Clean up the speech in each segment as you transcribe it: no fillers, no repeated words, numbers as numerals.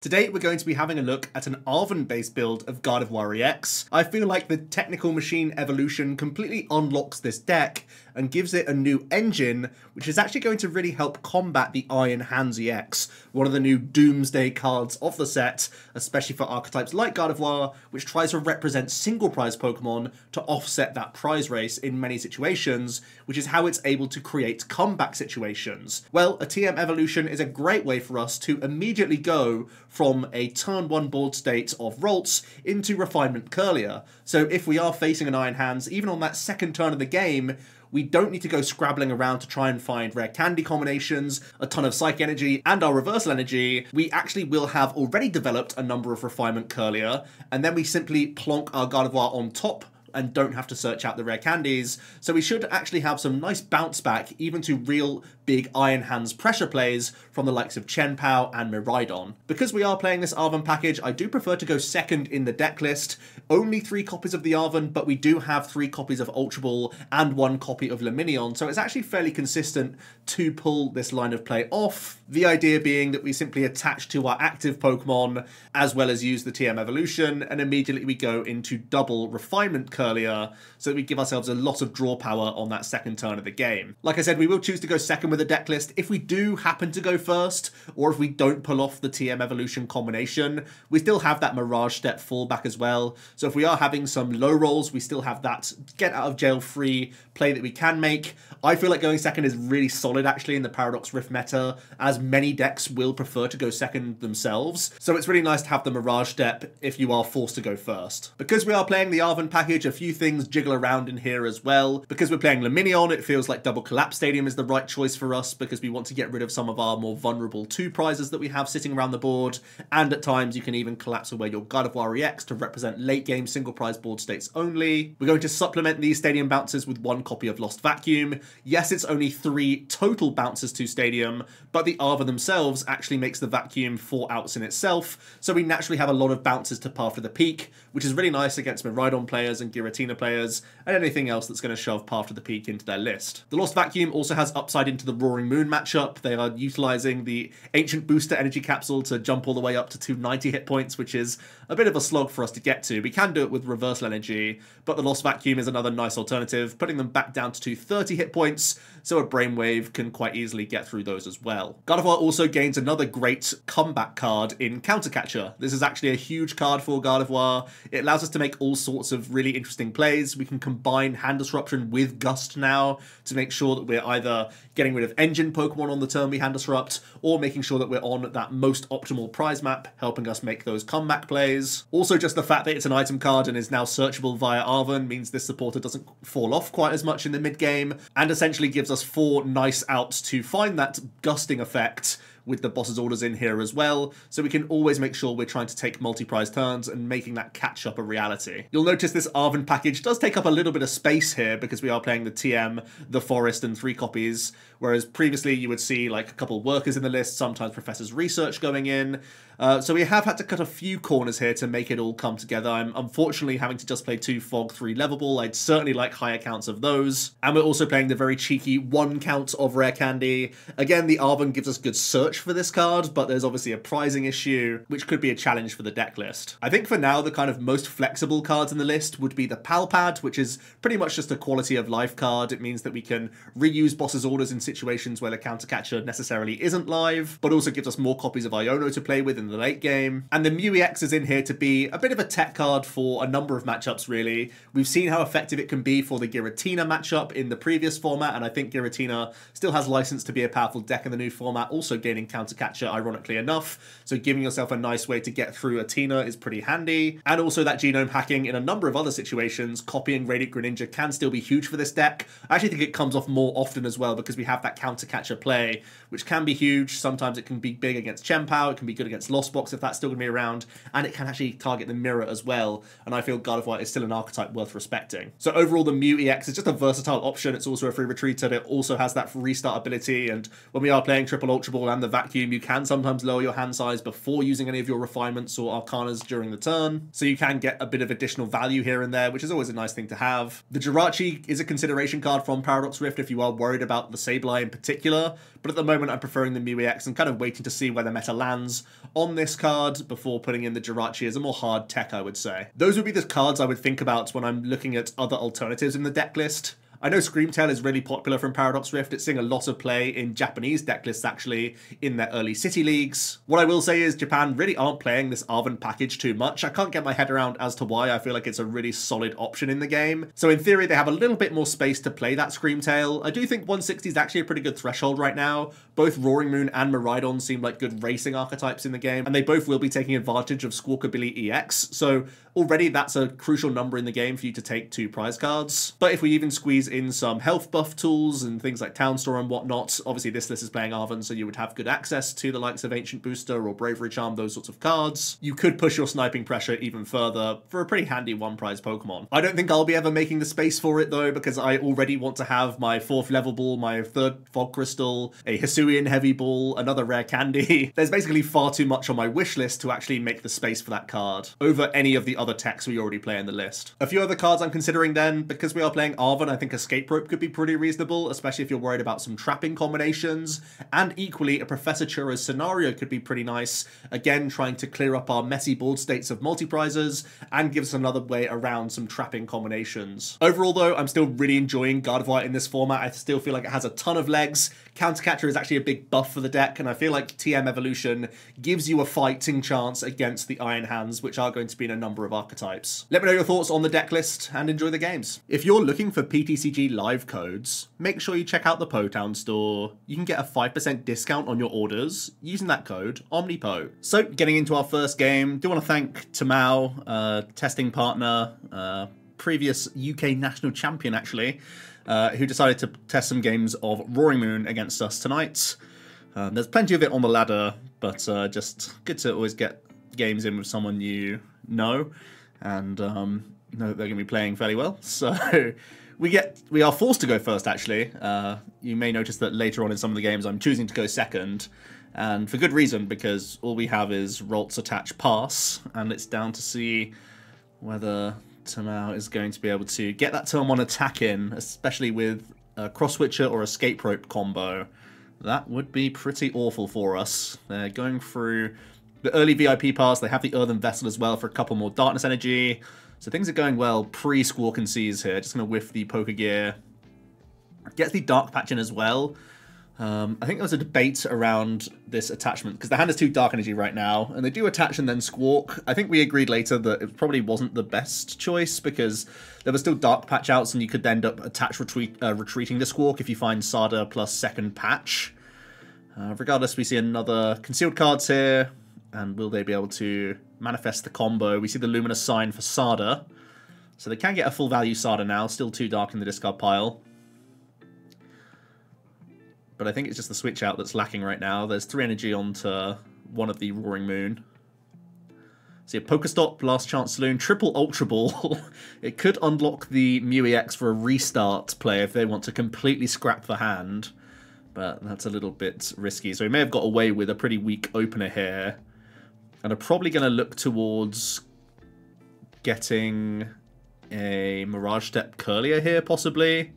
Today we're going to be having a look at an Arven-based build of Gardevoir EX. I feel like the technical machine evolution completely unlocks this deck and gives it a new engine, which is actually going to really help combat the Iron Hands EX, one of the new doomsday cards of the set, especially for archetypes like Gardevoir, which tries to represent single prize Pokemon to offset that prize race in many situations, which is how it's able to create comeback situations. Well, a TM evolution is a great way for us to immediately go from a turn 1 board state of Ralts into Refinement Curlier. So if we are facing an Iron Hands, even on that second turn of the game, we don't need to go scrabbling around to try and find rare candy combinations, a ton of Psychic Energy, and our Reversal Energy. We actually will have already developed a number of Refinement Curlier, and then we simply plonk our Gardevoir on top and don't have to search out the rare candies, so we should actually have some nice bounce back even to real big Iron Hands pressure plays from the likes of Chien-Pao and Miraidon. Because we are playing this Arven package, I do prefer to go second in the deck list. Only 3 copies of the Arven, but we do have 3 copies of Ultra Ball and 1 copy of Lumineon, so it's actually fairly consistent to pull this line of play off. The idea being that we simply attach to our active Pokemon as well as use the TM evolution, and immediately we go into double Refinement Curlier, so that we give ourselves a lot of draw power on that second turn of the game. Like I said, we will choose to go second with the deck list. If we do happen to go first, or if we don't pull off the TM evolution combination, we still have that Mirage Step fallback as well. So if we are having some low rolls, we still have that get out of jail free play that we can make. I feel like going second is really solid actually in the Paradox Rift meta, as many decks will prefer to go second themselves. So it's really nice to have the Mirage Step if you are forced to go first. Because we are playing the Arven package, a few things jiggle around in here as well. Because we're playing Lumineon, it feels like Double Collapse Stadium is the right choice for us, because we want to get rid of some of our more vulnerable 2 prizes that we have sitting around the board, and at times you can even collapse away your Gardevoir EX to represent late game single prize board states only. We're going to supplement these Stadium bounces with 1 copy of Lost Vacuum. Yes, it's only 3 total bounces to Stadium, but the Arven themselves actually makes the Vacuum 4 outs in itself, so we naturally have a lot of bounces to Path to the Peak, which is really nice against Miraidon players and Giratina players, and anything else that's going to shove Path to the Peak into their list. The Lost Vacuum also has upside into the Roaring Moon matchup. They are utilising the Ancient Booster Energy Capsule to jump all the way up to 290 hit points, which is a bit of a slog for us to get to. We can do it with Reversal Energy, but the Lost Vacuum is another nice alternative, putting them back down to 230 hit points, so a Brainwave can quite easily get through those as well. Gardevoir also gains another great comeback card in Counter Catcher. This is actually a huge card for Gardevoir. It allows us to make all sorts of really interesting plays. We can combine Hand Disruption with Gust now to make sure that we're either getting rid of engine Pokemon on the turn we Hand Disrupt, or making sure that we're on that most optimal prize map, helping us make those comeback plays. Also, just the fact that it's an item card and is now searchable via Arven means this supporter doesn't fall off quite as much in the mid-game, and essentially gives us 4 nice outs to find that gusting effect with the boss's orders in here as well, so we can always make sure we're trying to take multi-prize turns and making that catch-up a reality. You'll notice this Arven package does take up a little bit of space here because we are playing the TM, the Forest, and 3 copies, whereas previously you would see like a couple workers in the list, sometimes Professor's Research going in. So we have had to cut a few corners here to make it all come together. I'm unfortunately having to just play 2 Fog, 3 Levelable. I'd certainly like higher counts of those. And we're also playing the very cheeky 1 count of Rare Candy. Again, the Arven gives us good search for this card, but there's obviously a prizing issue, which could be a challenge for the deck list. I think for now, the kind of most flexible cards in the list would be the Palpad, which is pretty much just a quality of life card. It means that we can reuse boss's orders in situations where the Counter Catcher necessarily isn't live, but also gives us more copies of Iono to play with in the late game. And the Mew EX is in here to be a bit of a tech card for a number of matchups, really. We've seen how effective it can be for the Giratina matchup in the previous format, and I think Giratina still has license to be a powerful deck in the new format, also gaining Counter Catcher, ironically enough. So giving yourself a nice way to get through a Tina is pretty handy. And also that genome hacking in a number of other situations, copying Radiant Greninja can still be huge for this deck. I actually think it comes off more often as well because we have that Counter Catcher play, which can be huge. Sometimes it can be big against Chien-Pao, it can be good against Lost Box if that's still going to be around, and it can actually target the mirror as well, and I feel Gardevoir is still an archetype worth respecting. So overall, the Mew EX is just a versatile option. It's also a free retreater, it also has that restart ability, and when we are playing Triple Ultra Ball and the vacuum, you can sometimes lower your hand size before using any of your refinements or arcanas during the turn, so you can get a bit of additional value here and there, which is always a nice thing to have. The Jirachi is a consideration card from Paradox Rift if you are worried about the Sableye in particular, but at the moment I'm preferring the Mew EX and kind of waiting to see where the meta lands on this card before putting in the Jirachi as a more hard tech, I would say. Those would be the cards I would think about when I'm looking at other alternatives in the deck list. I know Screamtail is really popular from Paradox Rift. It's seeing a lot of play in Japanese deck lists, actually, in their early city leagues. What I will say is Japan really aren't playing this Arven package too much. I can't get my head around as to why. I feel like it's a really solid option in the game. So in theory, they have a little bit more space to play that Screamtail. I do think 160 is actually a pretty good threshold right now. Both Roaring Moon and Miraidon seem like good racing archetypes in the game, and they both will be taking advantage of Squawkabilly EX. So already that's a crucial number in the game for you to take 2 prize cards. But if we even squeeze in some health buff tools and things like Town Store and whatnot, obviously this list is playing Arven, so you would have good access to the likes of Ancient Booster or Bravery Charm, those sorts of cards. You could push your sniping pressure even further for a pretty handy 1-prize Pokemon. I don't think I'll be ever making the space for it though, because I already want to have my 4th level ball, my 3rd Fog Crystal, a Hisuian Heavy Ball, another rare candy. There's basically far too much on my wish list to actually make the space for that card over any of the other techs we already play in the list. A few other cards I'm considering then, because we are playing Arven, I think Escape Rope could be pretty reasonable, especially if you're worried about some trapping combinations, and equally a Professor Churro's Scenario could be pretty nice, again trying to clear up our messy board states of multi-prizes and gives us another way around some trapping combinations. Overall though, I'm still really enjoying Gardevoir in this format. I still feel like it has a ton of legs. Countercatcher is actually a big buff for the deck, and I feel like TM Evolution gives you a fighting chance against the Iron Hands, which are going to be in a number of archetypes. Let me know your thoughts on the deck list and enjoy the games. If you're looking for PTCG live codes, make sure you check out the Potown store. You can get a 5% discount on your orders using that code, OmniPo. So getting into our first game, do want to thank Tamao, testing partner, previous UK national champion actually, who decided to test some games of Roaring Moon against us tonight. There's plenty of it on the ladder, but just good to always get games in with someone you know and know that they're going to be playing fairly well. So we are forced to go first, actually. You may notice that later on in some of the games I'm choosing to go second, and for good reason, because all we have is Ralts attach pass, and it's down to see whether Tamao is going to be able to get that turn 1 attack in, especially with a Cross Switcher or Escape Rope combo. That would be pretty awful for us. They're going through the early VIP pass. They have the Earthen Vessel as well for a couple more Darkness Energy. So things are going well pre-Squawk and Seize here. Just going to whiff the Poker Gear. Gets the Dark Patch in as well. I think there was a debate around this attachment, because the hand has 2 Dark Energy right now, and they do attach and then Squawk. I think we agreed later that it probably wasn't the best choice, because there were still Dark Patch outs, and you could end up retreating the Squawk if you find Sada plus 2nd Patch. Regardless, we see another Concealed cards here, and will they be able to manifest the combo? We see the Luminous Sign for Sada, so they can get a full value Sada now, still 2 Dark in the discard pile. But I think it's just the switch out that's lacking right now. There's 3 energy onto one of the Roaring Moon. See a Pokestop, Last Chance Saloon, triple Ultra Ball. It could unlock the Mew EX for a restart play if they want to completely scrap the hand. But that's a little bit risky. So he may have got away with a pretty weak opener here. And are probably going to look towards getting a Mirage Step Curlier here, possibly.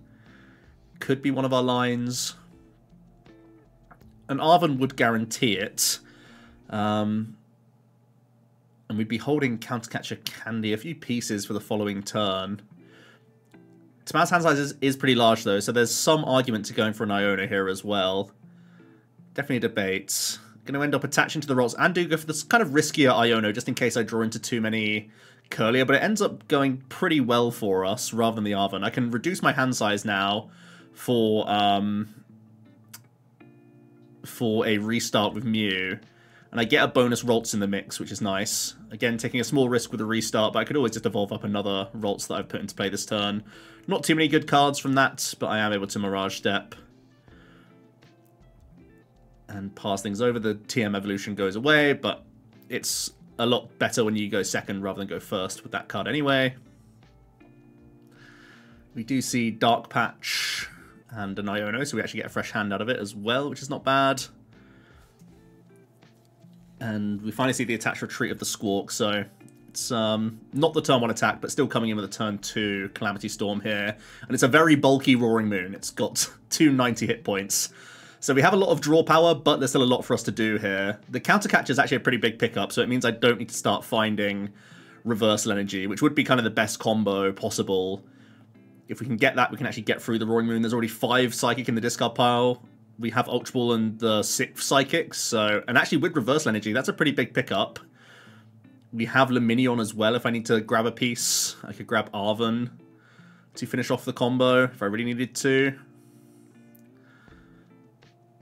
Could be one of our lines. And Arven would guarantee it. And we'd be holding Countercatcher Candy, a few pieces for the following turn. Tamao's hand size is pretty large, though, so there's some argument to going for an Iona here as well. Definitely a debate. Going to end up attaching to the Ralts and do go for this kind of riskier Iono, just in case I draw into too many Curlier, but it ends up going pretty well for us, rather than the Arven. I can reduce my hand size now for a restart with Mew, and I get a bonus Ralts in the mix, which is nice. Again, taking a small risk with a restart, but I could always just evolve up another Ralts that I've put into play this turn. Not too many good cards from that, but I am able to Mirage Step and pass things over. The TM Evolution goes away, but it's a lot better when you go second rather than go first with that card anyway. We do see Dark Patch and an Iono, so we actually get a fresh hand out of it as well, which is not bad. And we finally see the attached retreat of the Squawk, so it's not the turn 1 attack, but still coming in with a turn 2 Calamity Storm here. And it's a very bulky Roaring Moon. It's got 290 hit points. So we have a lot of draw power, but there's still a lot for us to do here. The counter catch is actually a pretty big pickup, so it means I don't need to start finding reversal energy, which would be kind of the best combo possible. If we can get that, we can actually get through the Roaring Moon. There's already 5 Psychic in the discard pile. We have Ultra Ball and the 6th Psychic, so... And actually, with reversal energy, that's a pretty big pickup. We have Luminion as well, if I need to grab a piece. I could grab Arven to finish off the combo, if I really needed to.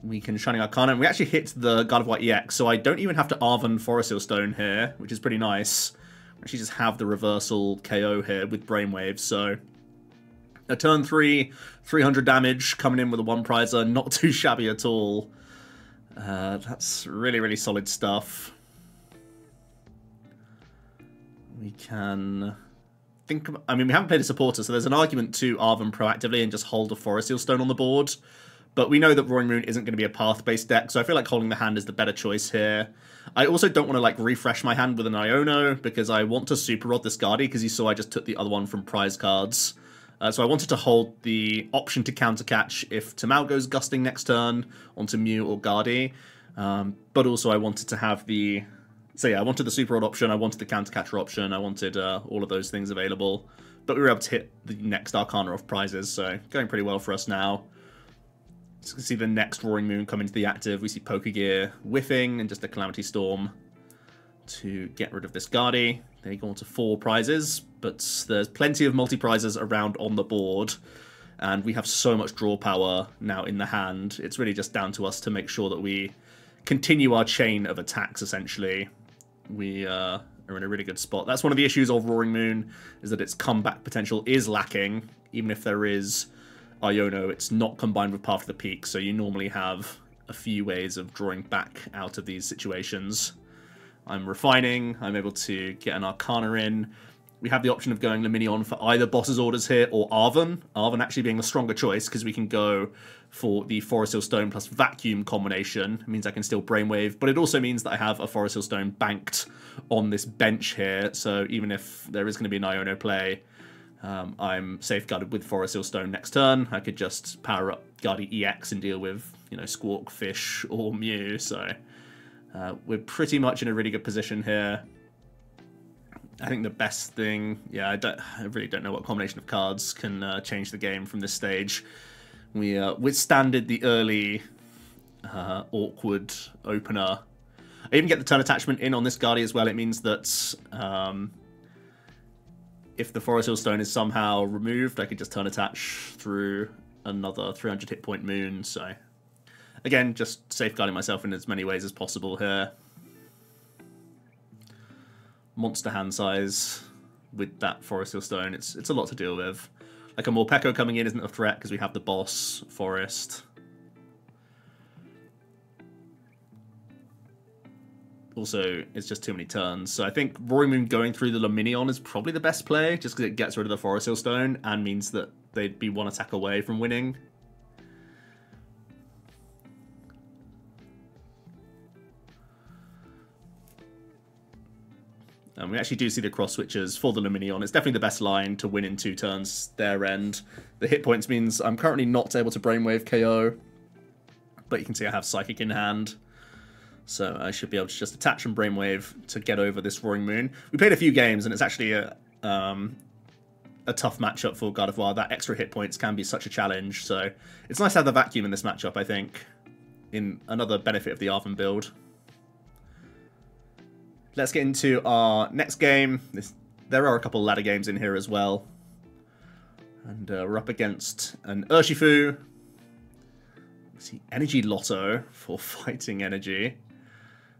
We can Shining Arcana, and we actually hit the God of War EX, so I don't even have to Arven Forest Seal Stone here, which is pretty nice. We actually just have the reversal KO here with Brainwave, so... A turn 3, 300 damage, coming in with a 1-prizer, not too shabby at all. That's really, really solid stuff. We can think of, I mean, we haven't played a supporter, so there's an argument to Arven proactively and just hold a Forest Seal Stone on the board. But we know that Roaring Moon isn't going to be a path-based deck, so I feel like holding the hand is the better choice here. I also don't want to, like, refresh my hand with an Iono, because I want to Super Rod this Guardi, because you saw I just took the other one from prize cards. So I wanted to hold the option to counter catch if Tamal goes Gusting next turn onto Mew or Guardi. But also I wanted to have the... So yeah, I wanted the Super Rod option, I wanted the counter catcher option, I wanted all of those things available. But we were able to hit the next Arcana off prizes, so going pretty well for us now. So you can see the next Roaring Moon come into the active. We see Poker Gear whiffing and just a Calamity Storm to get rid of this Guardi. They go on to 4 prizes, but there's plenty of multi-prizes around on the board, and we have so much draw power now in the hand. It's really just down to us to make sure that we continue our chain of attacks, essentially. We are in a really good spot. That's one of the issues of Roaring Moon, is that its comeback potential is lacking. Even if there is Iono, it's not combined with Path of the Peak, so you normally have a few ways of drawing back out of these situations. I'm refining, I'm able to get an Arcana in. We have the option of going Luminion for either Boss's Orders here or Arven. Arven actually being the stronger choice, because we can go for the Forest Seal Stone plus Vacuum combination. It means I can still Brainwave, but it also means that I have a Forest Seal Stone banked on this bench here, so even if there is going to be an Iono play, I'm safeguarded with Forest Seal Stone next turn. I could just power up Guardi EX and deal with, you know, Squawk, Fish, or Mew, so... we're pretty much in a really good position here. I think the best thing... Yeah, I really don't know what combination of cards can change the game from this stage. We withstanded the early awkward opener. I even get the turn attachment in on this Guardi as well. It means that if the Forest Hill Stone is somehow removed, I could just turn attach through another 300 hit point Moon, so... Again, just safeguarding myself in as many ways as possible here. Monster hand size with that Forest Hill Stone. It's a lot to deal with. Like a Morpeko coming in isn't a threat because we have the boss, Forest. Also, it's just too many turns. So I think Roaring Moon going through the Luminion is probably the best play, just because it gets rid of the Forest Hill Stone and means that they'd be one attack away from winning. And we actually do see the cross switches for the Luminion. It's definitely the best line to win in 2 turns their end. The hit points means I'm currently not able to Brainwave KO, but you can see I have Psychic in hand. So I should be able to just attach and Brainwave to get over this Roaring Moon. We played a few games, and it's actually a tough matchup for God of War. That extra hit points can be such a challenge, so it's nice to have the Vacuum in this matchup, I think, in another benefit of the Arven build. Let's get into our next game. There are a couple ladder games in here as well. And we're up against an Urshifu. We see Energy Lotto for fighting energy.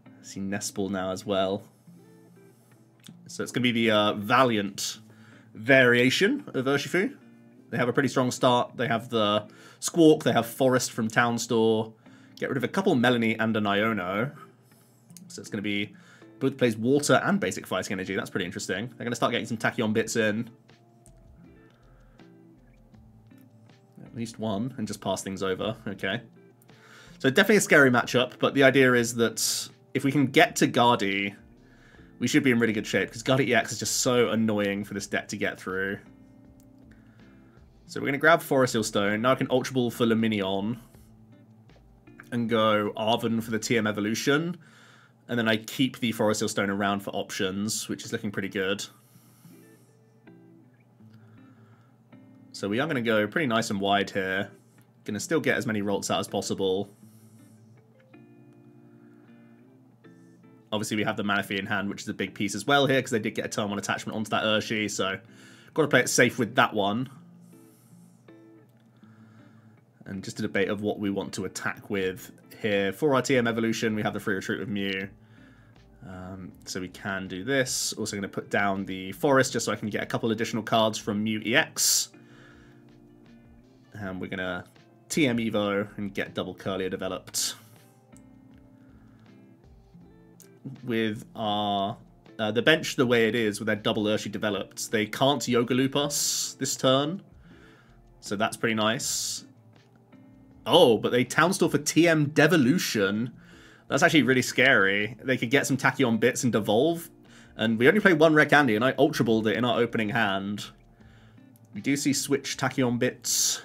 I see Nespal now as well. So it's going to be the Valiant variation of Urshifu. They have a pretty strong start. They have the Squawk, they have Forest from Town Store. Get rid of a couple Melanie and an Iono. So it's going to be... both plays water and basic fighting energy. That's pretty interesting. They're going to start getting some Tachyon bits in. At least one, and just pass things over. Okay. So definitely a scary matchup, but the idea is that if we can get to Guardi, we should be in really good shape, because Guardi EX is just so annoying for this deck to get through. So we're going to grab Forest Hill Stone. Now I can Ultra Ball for Luminion and go Arven for the TM Evolution. And then I keep the Forest Hill Stone around for options, which is looking pretty good. So we are going to go pretty nice and wide here. Going to still get as many Rolts out as possible. Obviously we have the Manaphy in hand, which is a big piece as well here, because they did get a turn 1 attachment onto that Urshi, so got to play it safe with that one. And just a debate of what we want to attack with here. For our TM Evolution, we have the free retreat with Mew. So we can do this. Also going to put down the Forest just so I can get a couple additional cards from Mew EX. And we're going to TM Evo and get double Kirlia developed. With our the bench the way it is, with their double Urshi developed, they can't Yoga Loop us this turn. So that's pretty nice. Oh, but they Townstorm for TM Devolution. That's actually really scary. They could get some Tachyon bits and devolve. And we only play one Red Candy, and I Ultra Balled it in our opening hand. We do see switch Tachyon bits.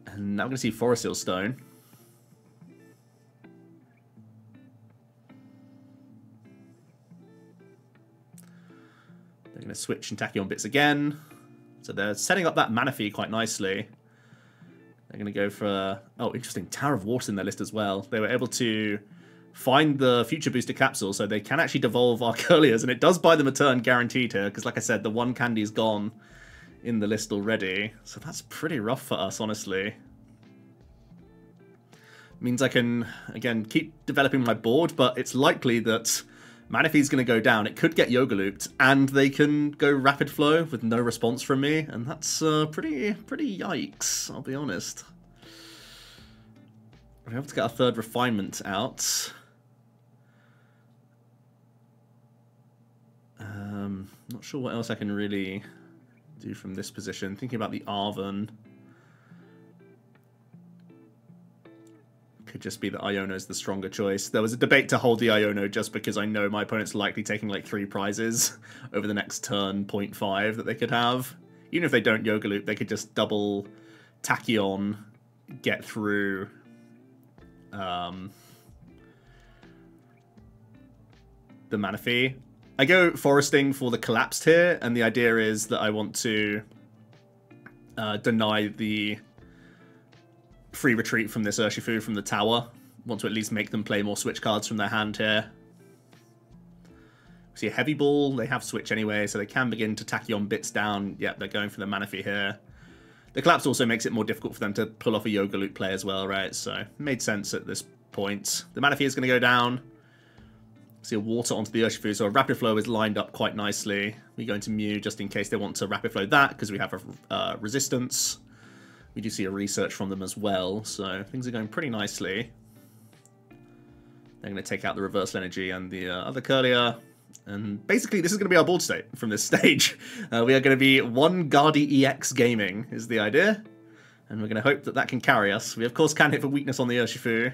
And now we're going to see Forest Hill Stone. They're going to switch and Tachyon bits again. So they're setting up that Manaphy quite nicely. They're going to go for... Oh, interesting. Tower of Water in their list as well. They were able to find the Future Booster Capsule, so they can actually devolve our Kirlias, and it does buy them a turn guaranteed here, because like I said, the one candy's gone in the list already. So that's pretty rough for us, honestly. Means I can, again, keep developing my board, but it's likely that Manaphy's going to go down. It could get Yoga Looped, and they can go Rapid Flow with no response from me, and that's pretty yikes, I'll be honest. We have to get our third Refinement out. Not sure what else I can really do from this position. Thinking about the Arven. Could just be that Iono's the stronger choice. There was a debate to hold the Iono just because I know my opponent's likely taking like 3 prizes over the next turn 0.5 that they could have. Even if they don't Yoga Loop, they could just double Tachyon, get through the Manaphy. I go Foresting for the Collapsed here, and the idea is that I want to deny the free retreat from this Urshifu from the tower. Want to at least make them play more switch cards from their hand here. See a Heavy Ball, they have switch anyway, so they can begin to Tachyon bits down. Yep, they're going for the Manaphy here. The Collapse also makes it more difficult for them to pull off a Yoga Loop play as well, right? So, made sense at this point. The Manaphy is going to go down. See a Water onto the Urshifu, so a Rapid Flow is lined up quite nicely. We go into Mew just in case they want to Rapid Flow that, because we have a Resistance. We do see a Research from them as well, so things are going pretty nicely. They're going to take out the Reversal Energy and the other Kirlia. And basically, this is going to be our board state from this stage. We are going to be one Guardi EX gaming, is the idea. And we're going to hope that that can carry us. We, of course, can hit for weakness on the Urshifu.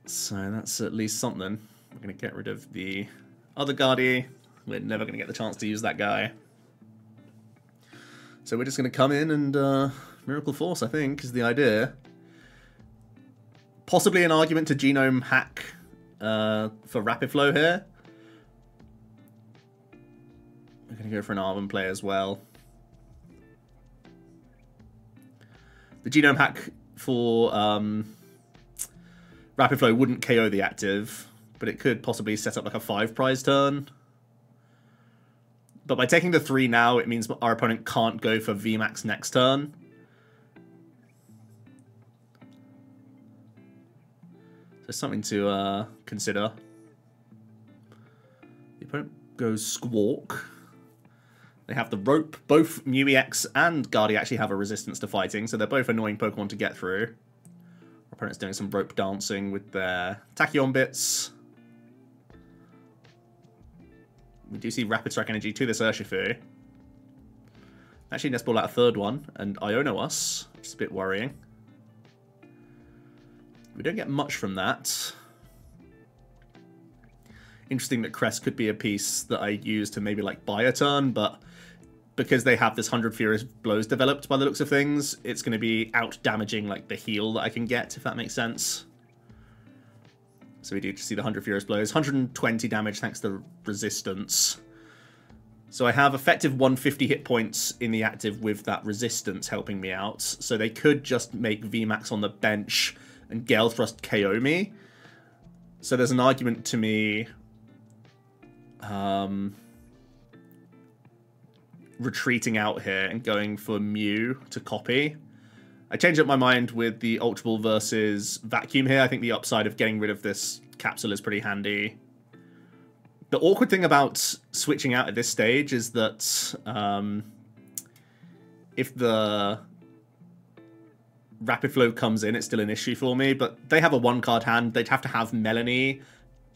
So that's at least something. We're going to get rid of the other Guardi. We're never going to get the chance to use that guy. So we're just going to come in and Miracle Force, I think, is the idea. Possibly an argument to Genome Hack for Rapid Flow here. We're going to go for an Arven play as well. The Genome Hack for Rapid Flow wouldn't KO the active, but it could possibly set up like a 5 prize turn. But by taking the 3 now, it means our opponent can't go for VMAX next turn. So something to consider. The opponent goes Squawk. They have the Rope. Both Mew EX and Guardi actually have a resistance to fighting, so they're both annoying Pokemon to get through. Our opponent's doing some rope dancing with their Tachyon bits. We do see Rapid Strike Energy to this Urshifu. Actually, let's pull out a third one and Iono us, which is a bit worrying. We don't get much from that. Interesting that Crest could be a piece that I use to maybe like buy a turn, but because they have this 100 Furious Blows developed by the looks of things, it's going to be out-damaging like the heal that I can get, if that makes sense. So we do see the 100 Furious Blows. 120 damage thanks to resistance. So I have effective 150 hit points in the active with that resistance helping me out. So they could just make VMAX on the bench and Gale Thrust KO me. So there's an argument to me retreating out here and going for Mew to copy. I changed up my mind with the Ultra Ball versus Vacuum here. I think the upside of getting rid of this capsule is pretty handy. The awkward thing about switching out at this stage is that if the Rapid Flow comes in, it's still an issue for me, but they have a one-card hand. They'd have to have Melanie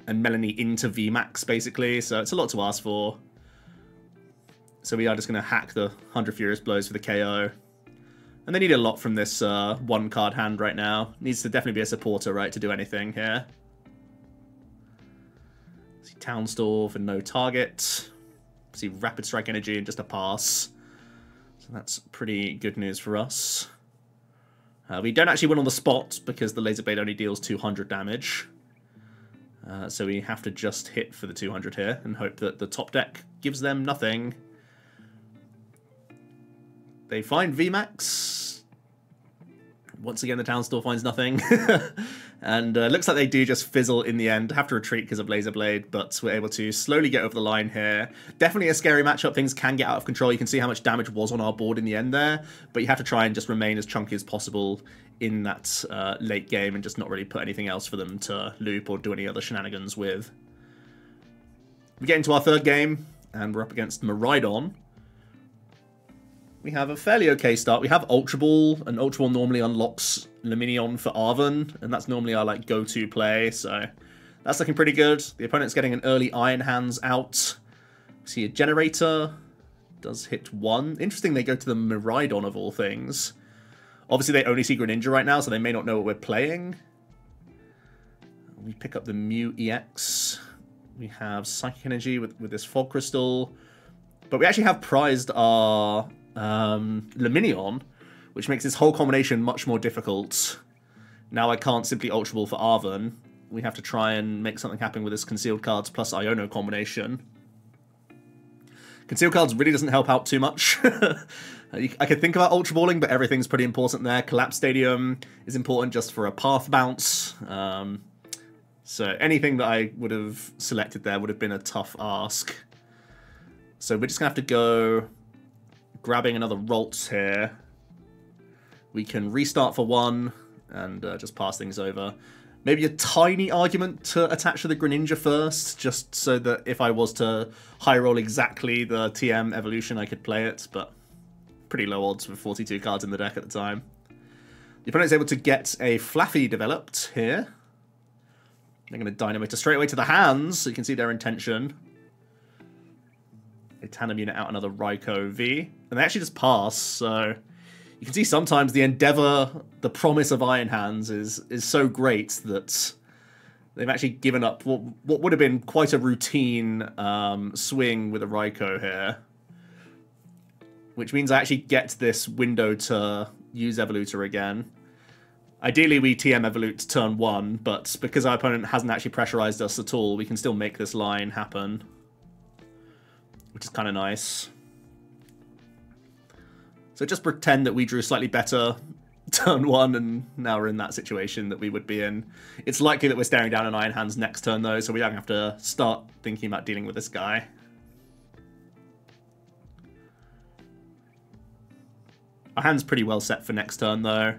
and Melanie into VMAX, basically, so it's a lot to ask for. So we are just going to hack the 100 Furious Blows for the KO. And they need a lot from this one-card hand right now. Needs to definitely be a supporter, right, to do anything here. See Townstorm for no target. See Rapid Strike Energy and just a pass. So that's pretty good news for us. We don't actually win on the spot because the Laser Blade only deals 200 damage. So we have to just hit for the 200 here and hope that the top deck gives them nothing. They find VMAX. Once again, the Townstorm finds nothing. And looks like they do just fizzle in the end. Have to retreat because of Laser Blade, but we're able to slowly get over the line here. Definitely a scary matchup. Things can get out of control. You can see how much damage was on our board in the end there, but you have to try and just remain as chunky as possible in that late game and just not really put anything else for them to loop or do any other shenanigans with. We get into our third game, and we're up against Miraidon. We have a fairly okay start. We have Ultra Ball, and Ultra Ball normally unlocks Lumineon for Arven, and that's normally our like go-to play, so that's looking pretty good. The opponent's getting an early Iron Hands out. We see a Generator, does hit one. Interesting they go to the Miraidon of all things. Obviously they only see Greninja right now, so they may not know what we're playing. We pick up the Mew EX. We have Psychic Energy with this Fog Crystal, but we actually have prized our Lumineon, which makes this whole combination much more difficult. Now I can't simply Ultra Ball for Arven. We have to try and make something happen with this Concealed Cards plus Iono combination. Concealed Cards really doesn't help out too much. I could think about Ultra Balling, but everything's pretty important there. Collapse Stadium is important just for a path bounce. So anything that I would have selected there would have been a tough ask. So we're just going to have to go grabbing another Ralts here. We can restart for one and just pass things over. Maybe a tiny argument to attach to the Greninja first, just so that if I was to high roll exactly the TM evolution, I could play it, but pretty low odds with 42 cards in the deck at the time. The opponent's able to get a Flaffy developed here. They're going to Dynamator straight away to the hands, so you can see their intention. They Tandem Unit out another Raikou V, and they actually just pass, so you can see sometimes the endeavor, the promise of Iron Hands is so great that they've actually given up what would have been quite a routine swing with a Raikou here. Which means I actually get this window to use Evolutor again. Ideally we TM Evolute turn 1, but because our opponent hasn't actually pressurized us at all, we can still make this line happen. Which is kind of nice. So just pretend that we drew slightly better turn 1, and now we're in that situation that we would be in. It's likely that we're staring down an Iron Hands next turn though, so we are going to have to start thinking about dealing with this guy. Our hand's pretty well set for next turn though.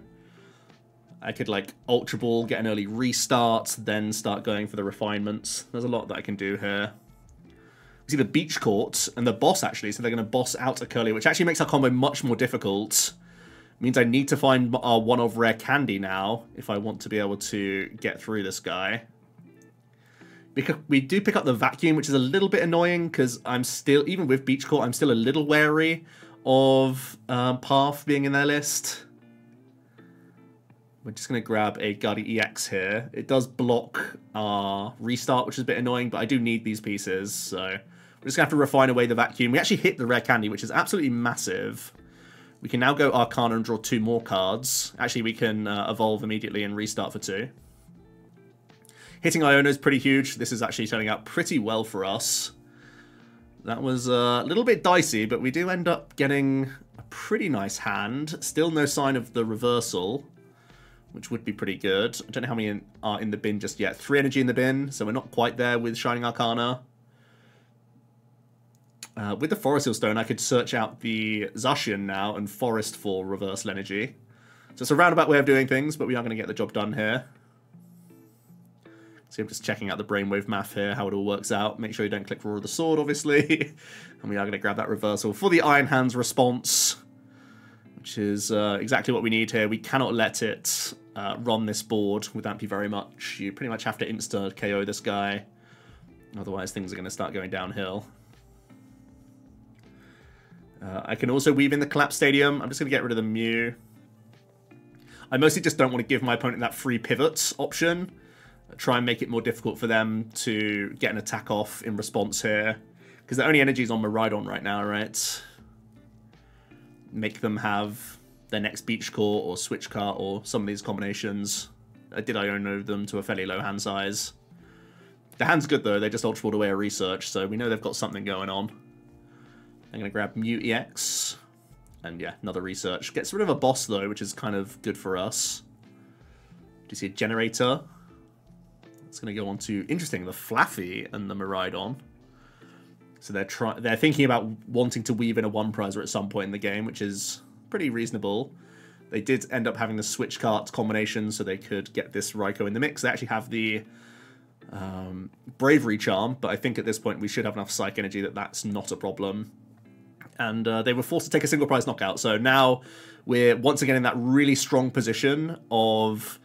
I could like Ultra Ball, get an early restart, then start going for the refinements. There's a lot that I can do here. We see the Beach Court and the boss actually, so they're going to boss out a Curly, which actually makes our combo much more difficult. Means I need to find our one of Rare Candy now if I want to be able to get through this guy. Because we do pick up the Vacuum, which is a little bit annoying because I'm still, even with Beach Court, I'm still a little wary of Path being in their list. We're just going to grab a Guardi EX here. It does block our restart, which is a bit annoying, but I do need these pieces, so we're just going to have to refine away the vacuum. We actually hit the rare candy, which is absolutely massive. We can now go Arcana and draw 2 more cards. Actually, we can evolve immediately and restart for 2. Hitting Iono is pretty huge. This is actually turning out pretty well for us. That was a little bit dicey, but we do end up getting a pretty nice hand. Still no sign of the reversal, which would be pretty good. I don't know how many are in the bin just yet. 3 energy in the bin, so we're not quite there with Shining Arcana. With the Forest Hill Stone, I could search out the Zacian now and forest for reversal energy. So it's a roundabout way of doing things, but we are going to get the job done here. So I'm just checking out the brainwave math here, how it all works out. Make sure you don't click Roar of the Sword, obviously. And we are going to grab that reversal for the Iron Hands response, which is exactly what we need here. We cannot let it run this board with Ampy very much. You pretty much have to insta-KO this guy. Otherwise, things are going to start going downhill. I can also weave in the Collapse Stadium. I'm just going to get rid of the Mew. I mostly just don't want to give my opponent that free pivot option. Try and make it more difficult for them to get an attack off in response here. Because the only energy is on Miraidon right now, right? Make them have their next Beach Core or Switch Cart or some of these combinations. Did Iono them to a fairly low hand size. The hand's good though, they just ultra away a research, so we know they've got something going on. I'm going to grab Mew EX. And yeah, another research. Gets rid of a boss though, which is kind of good for us. Do you see a generator? It's going to go on to, interesting, the Flaffy and the Miraidon. So they're thinking about wanting to weave in a one prizer at some point in the game, which is pretty reasonable. They did end up having the Switch Cart combination, so they could get this Raikou in the mix. They actually have the Bravery Charm, but I think at this point we should have enough Psych Energy that that's not a problem. And they were forced to take a single prize knockout. So now we're once again in that really strong position of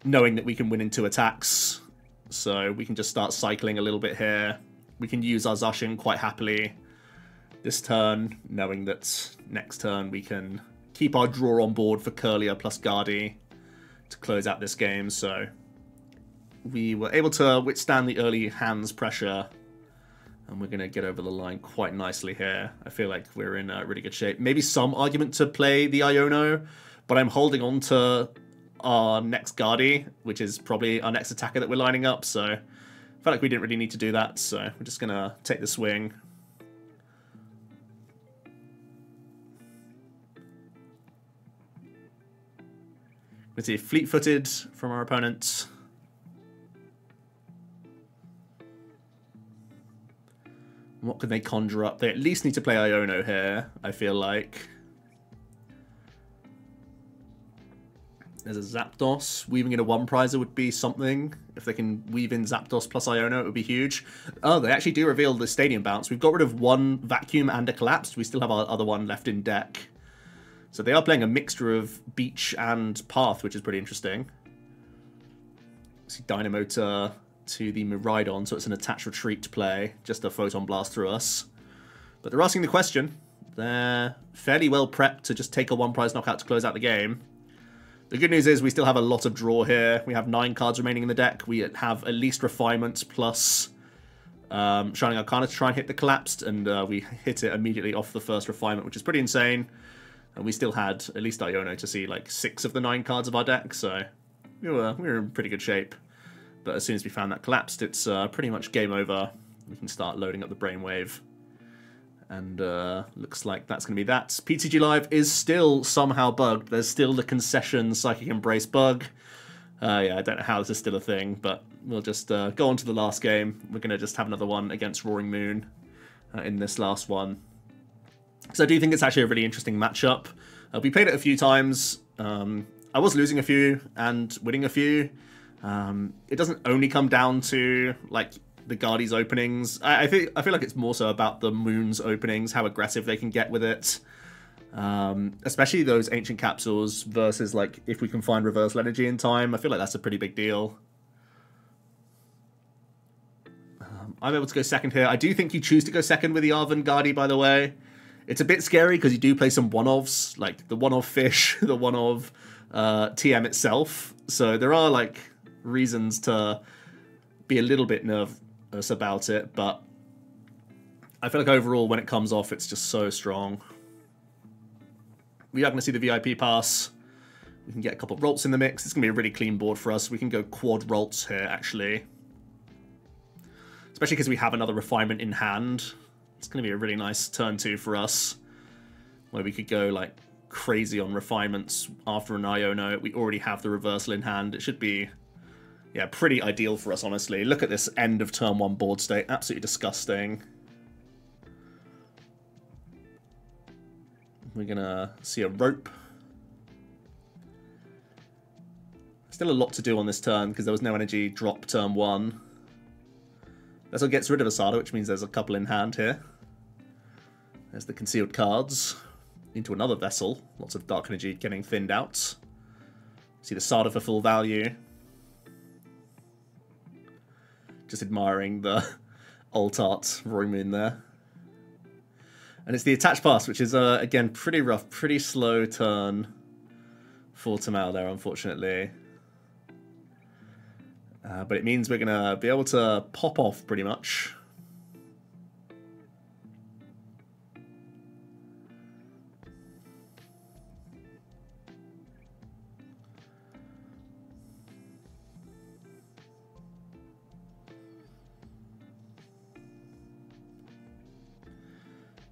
knowing that we can win in 2 attacks. So we can just start cycling a little bit here. We can use our Zacian quite happily this turn, knowing that next turn we can keep our draw on board for Kirlia plus Guardi to close out this game. So we were able to withstand the early hands pressure. And we're going to get over the line quite nicely here. I feel like we're in really good shape. Maybe some argument to play the Iono, but I'm holding on to our next Guardi, which is probably our next attacker that we're lining up. So I felt like we didn't really need to do that. So we're just going to take the swing. We see fleet-footed from our opponent. What could they conjure up? They at least need to play Iono here, I feel like. There's a Zapdos. Weaving in a one prizer would be something. If they can weave in Zapdos plus Iono, it would be huge. Oh, they actually do reveal the Stadium Bounce. We've got rid of one Vacuum and a Collapsed. We still have our other one left in deck. So they are playing a mixture of Beach and Path, which is pretty interesting. See Dynamotor to the Miraidon, so it's an attached retreat play, just a Photon Blast through us. But they're asking the question. They're fairly well prepped to just take a one prize knockout to close out the game. The good news is we still have a lot of draw here. We have 9 cards remaining in the deck. We have at least Refinement plus Shining Arcana to try and hit the Collapsed, and we hit it immediately off the first Refinement, which is pretty insane. And we still had at least Iono to see like 6 of the 9 cards of our deck, so we were in pretty good shape. But as soon as we found that Collapsed, it's pretty much game over. We can start loading up the Brainwave. And looks like that's going to be that. PTG Live is still somehow bugged. There's still the concession Psychic Embrace bug. Yeah, I don't know how this is still a thing, but we'll just go on to the last game. We're going to just have another one against Roaring Moon in this last one. So I do think it's actually a really interesting matchup. We played it a few times. I was losing a few and winning a few. It doesn't only come down to like the Guardi's openings. I feel like it's more so about the Moon's openings, how aggressive they can get with it. Especially those Ancient Capsules versus like if we can find Reversal Energy in time. I feel like that's a pretty big deal. I'm able to go second here. I do think you choose to go second with the Arven Guardi, by the way. It's a bit scary because you do play some one-offs, like the one-off Fish, the one-off TM itself. So there are like reasons to be a little bit nervous about it, but I feel like overall when it comes off, it's just so strong. We are going to see the VIP pass. We can get a couple of Rolts in the mix. It's going to be a really clean board for us. We can go quad Rolts here, actually. Especially because we have another refinement in hand. It's going to be a really nice turn 2 for us, where we could go like crazy on refinements after an Iono. We already have the reversal in hand. It should be, yeah, pretty ideal for us, honestly. Look at this end of turn 1 board state. Absolutely disgusting. We're going to see a rope. Still a lot to do on this turn because there was no energy drop turn 1. Vessel gets rid of Asada, which means there's a couple in hand here. There's the concealed cards. Into another Vessel. Lots of dark energy getting thinned out. See the Sada for full value. Just admiring the alt art Roy Moon there. And it's the attached pass, which is, again, pretty rough, pretty slow turn for Tamao there, unfortunately. But it means we're going to be able to pop off pretty much.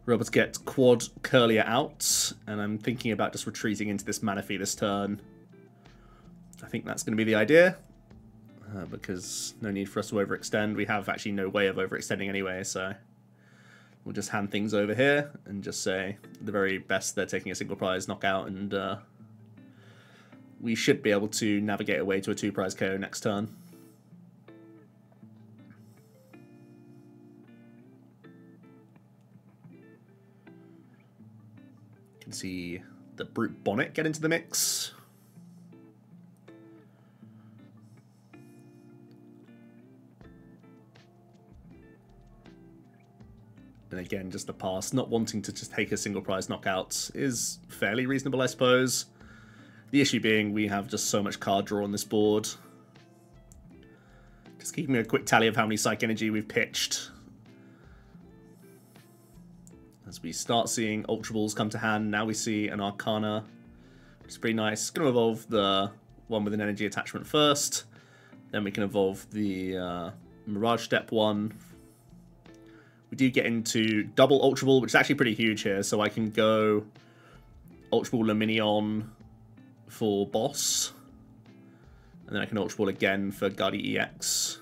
Robots get quad Curlier out, and I'm thinking about just retreating into this Manaphy this turn. I think that's going to be the idea, because no need for us to overextend. We have actually no way of overextending anyway, so we'll just hand things over here and just say the very best they're taking a single prize knockout, and we should be able to navigate away to a 2-prize KO next turn. See the Brute Bonnet get into the mix. And again, just the pass, not wanting to just take a single prize knockout is fairly reasonable, I suppose. The issue being we have just so much card draw on this board. Just keeping a quick tally of how many Psych Energy we've pitched. As we start seeing Ultra Balls come to hand, now we see an Arcana, which is pretty nice. Going to evolve the one with an energy attachment first. Then we can evolve the Mirage Step one. We do get into double Ultra Ball, which is actually pretty huge here. So I can go Ultra Ball Luminion for Boss. And then I can Ultra Ball again for Guardi EX.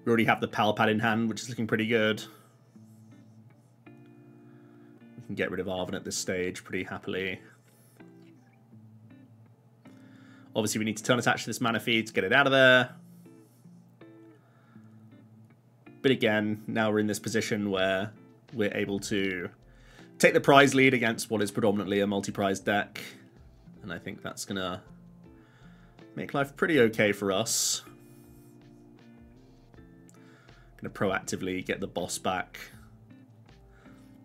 We already have the Pal Pad in hand, which is looking pretty good. We can get rid of Arven at this stage pretty happily. Obviously, we need to turn attach to this Manaphy to get it out of there. But again, now we're in this position where we're able to take the prize lead against what is predominantly a multi-prize deck. And I think that's going to make life pretty okay for us. Going to proactively get the boss back.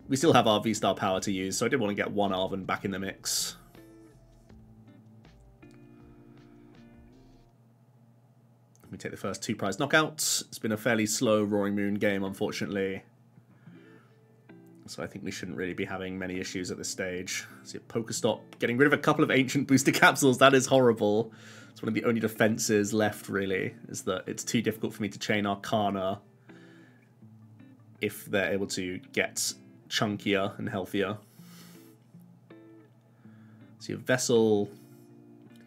We still have our V-Star power to use, so I did want to get one Arven back in the mix. We take the first 2-prize knockouts. It's been a fairly slow Roaring Moon game, unfortunately. So I think we shouldn't really be having many issues at this stage. See a Pokestop getting rid of a couple of ancient booster capsules. That is horrible. It's one of the only defenses left, really, is that it's too difficult for me to chain Arcana if they're able to get chunkier and healthier. See a Vessel.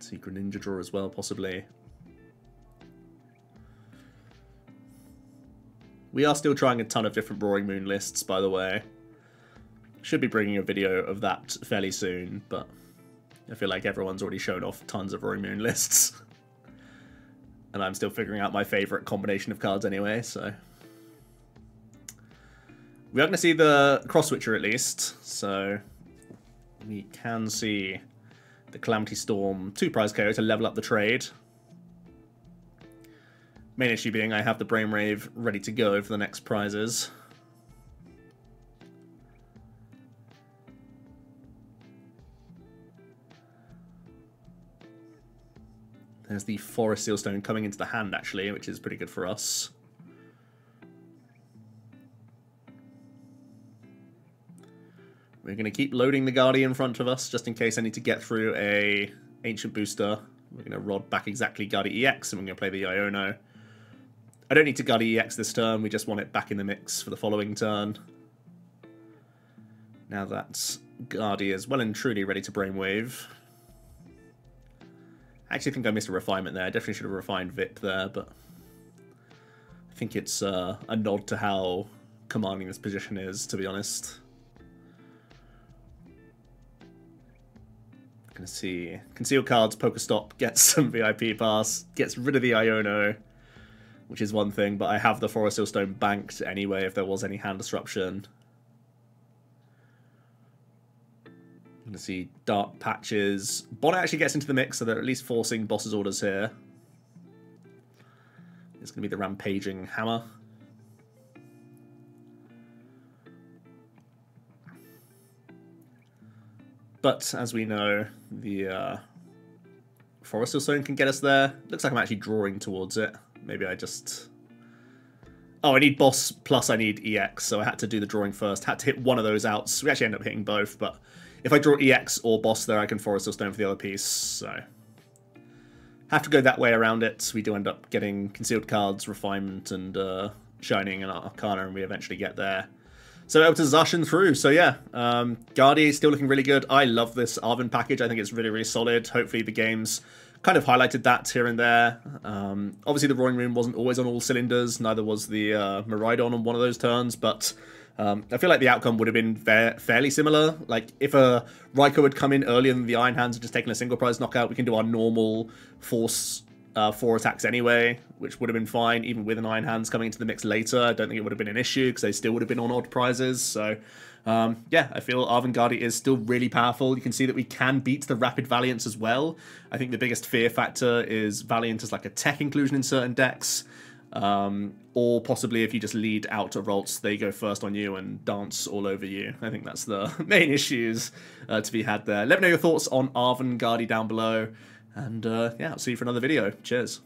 See Greninja draw as well, possibly. We are still trying a ton of different Roaring Moon lists, by the way. Should be bringing a video of that fairly soon, but I feel like everyone's already shown off tons of Roaring Moon lists. And I'm still figuring out my favourite combination of cards anyway, so... We are going to see the Cross Switcher at least, so we can see the Calamity Storm 2-prize KO to level up the trade. Main issue being I have the Brainwave ready to go for the next prizes. There's the Forest Sealstone coming into the hand, actually, which is pretty good for us. We're going to keep loading the Guardian in front of us, just in case I need to get through a Ancient Booster. We're going to rod back exactly Guardi EX, and we're going to play the Iono. I don't need to Guardi EX this turn, we just want it back in the mix for the following turn. Now that Guardi is well and truly ready to Brainwave. I actually think I missed a refinement there. I definitely should have refined VIP there, but I think it's a nod to how commanding this position is, to be honest. Gonna see Concealed Cards, Pokestop, gets some VIP pass, gets rid of the Iono, which is one thing, but I have the Forest Sealstone banked anyway if there was any hand disruption. Gonna see Dark Patches. Bonnet actually gets into the mix, so they're at least forcing Boss's orders here. It's gonna be the Rampaging Hammer. But as we know, the Forest Sealstone can get us there. Looks like I'm actually drawing towards it. Maybe I just... Oh, I need Boss plus I need EX, so I had to do the drawing first. Had to hit one of those outs. We actually end up hitting both, but if I draw EX or Boss there, I can Forest Sealstone for the other piece, so... Have to go that way around it. We do end up getting Concealed Cards, Refinement, and Shining and Arcana, and we eventually get there. So able to Zacian through. So yeah, Guardi is still looking really good. I love this Arven package. I think it's really, really solid. Hopefully the game's kind of highlighted that here and there. Obviously the Roaring Rune wasn't always on all cylinders. Neither was the Miraidon on one of those turns. But I feel like the outcome would have been fairly similar. Like if a Raikou had come in earlier than the Iron Hands and just taken a single prize knockout, we can do our normal Force 4 attacks anyway, which would have been fine, even with an Iron Hands coming into the mix later. I don't think it would have been an issue, because they still would have been on odd prizes. So, yeah, I feel Arven Guardi is still really powerful. You can see that we can beat the Rapid Valiants as well. I think the biggest fear factor is Valiant as like a tech inclusion in certain decks, or possibly if you just lead out to Ralts, they go first on you and dance all over you. I think that's the main issues to be had there. Let me know your thoughts on Arven Guardi down below. And yeah, I'll see you for another video. Cheers.